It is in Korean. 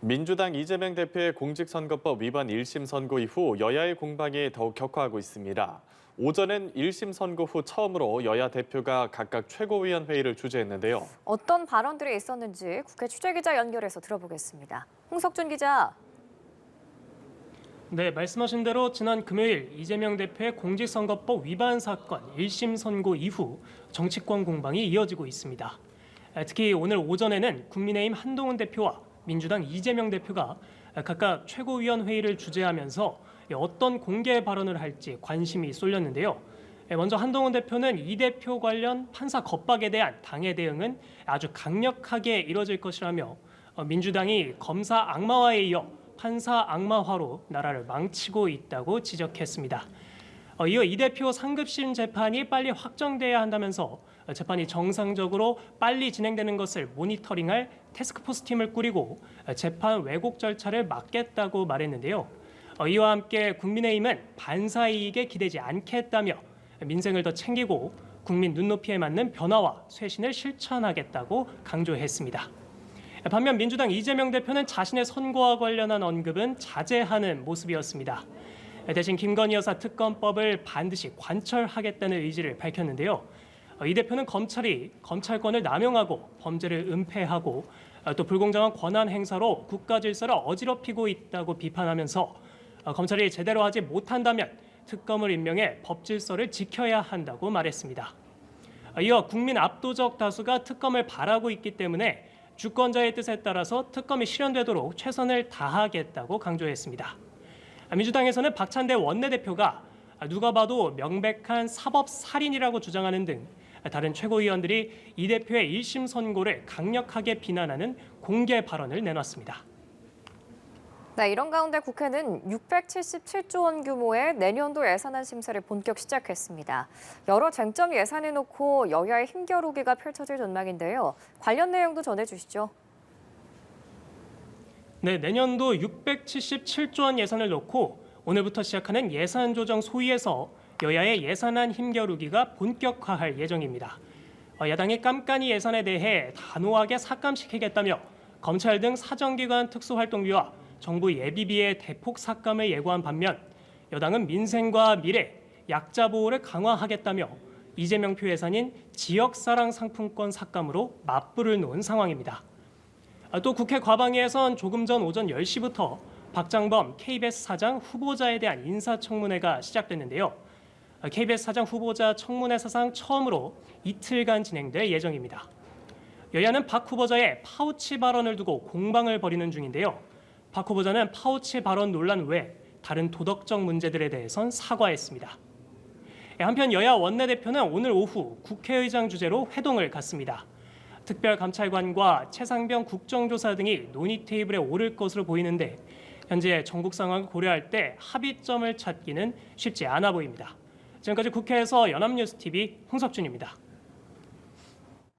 민주당 이재명 대표의 공직선거법 위반 1심 선고 이후 여야의 공방이 더욱 격화하고 있습니다. 오전엔 1심 선고 후 처음으로 여야 대표가 각각 최고위원 회의를 주재했는데요. 어떤 발언들이 있었는지 국회 취재기자 연결해서 들어보겠습니다. 홍석준 기자. 네, 말씀하신 대로 지난 금요일 이재명 대표의 공직선거법 위반 사건 1심 선고 이후 정치권 공방이 이어지고 있습니다. 특히 오늘 오전에는 국민의힘 한동훈 대표와 민주당 이재명 대표가 각각 최고위원 회의를 주재하면서 어떤 공개 발언을 할지 관심이 쏠렸는데요. 먼저 한동훈 대표는 이 대표 관련 판사 겁박에 대한 당의 대응은 아주 강력하게 이뤄질 것이라며 민주당이 검사 악마화에 이어 판사 악마화로 나라를 망치고 있다고 지적했습니다. 이어 이 대표 상급심 재판이 빨리 확정돼야 한다면서 재판이 정상적으로 빨리 진행되는 것을 모니터링할 태스크포스 팀을 꾸리고 재판 왜곡 절차를 막겠다고 말했는데요. 이와 함께 국민의힘은 반사 이익에 기대지 않겠다며 민생을 더 챙기고 국민 눈높이에 맞는 변화와 쇄신을 실천하겠다고 강조했습니다. 반면 민주당 이재명 대표는 자신의 선거와 관련한 언급은 자제하는 모습이었습니다. 대신 김건희 여사 특검법을 반드시 관철하겠다는 의지를 밝혔는데요. 이 대표는 검찰이 검찰권을 남용하고 범죄를 은폐하고 또 불공정한 권한 행사로 국가 질서를 어지럽히고 있다고 비판하면서 검찰이 제대로 하지 못한다면 특검을 임명해 법 질서를 지켜야 한다고 말했습니다. 이어 국민 압도적 다수가 특검을 바라고 있기 때문에 주권자의 뜻에 따라서 특검이 실현되도록 최선을 다하겠다고 강조했습니다. 민주당에서는 박찬대 원내대표가 누가 봐도 명백한 사법살인이라고 주장하는 등 다른 최고위원들이 이 대표의 1심 선고를 강력하게 비난하는 공개 발언을 내놨습니다. 네, 이런 가운데 국회는 677조 원 규모의 내년도 예산안 심사를 본격 시작했습니다. 여러 쟁점 예산에 놓고 여야의 힘겨루기가 펼쳐질 전망인데요. 관련 내용도 전해주시죠. 네, 내년도 677조 원 예산을 놓고 오늘부터 시작하는 예산조정 소위에서 여야의 예산안 힘겨루기가 본격화할 예정입니다. 야당이 깜깜이 예산에 대해 단호하게 삭감시키겠다며 검찰 등 사정기관 특수활동비와 정부 예비비의 대폭 삭감을 예고한 반면 여당은 민생과 미래, 약자 보호를 강화하겠다며 이재명표 예산인 지역사랑 상품권 삭감으로 맞불을 놓은 상황입니다. 또 국회 과방위에선 조금 전 오전 10시부터 박장범 KBS 사장 후보자에 대한 인사청문회가 시작됐는데요. KBS 사장 후보자 청문회 사상 처음으로 이틀간 진행될 예정입니다. 여야는 박 후보자의 파우치 발언을 두고 공방을 벌이는 중인데요. 박 후보자는 파우치 발언 논란 외 다른 도덕적 문제들에 대해선 사과했습니다. 한편 여야 원내대표는 오늘 오후 국회의장 주재로 회동을 갖습니다. 특별감찰관과 최상병 국정조사 등이 논의 테이블에 오를 것으로 보이는데 현재 전국 상황을 고려할 때 합의점을 찾기는 쉽지 않아 보입니다. 지금까지 국회에서 연합뉴스TV 홍석준입니다.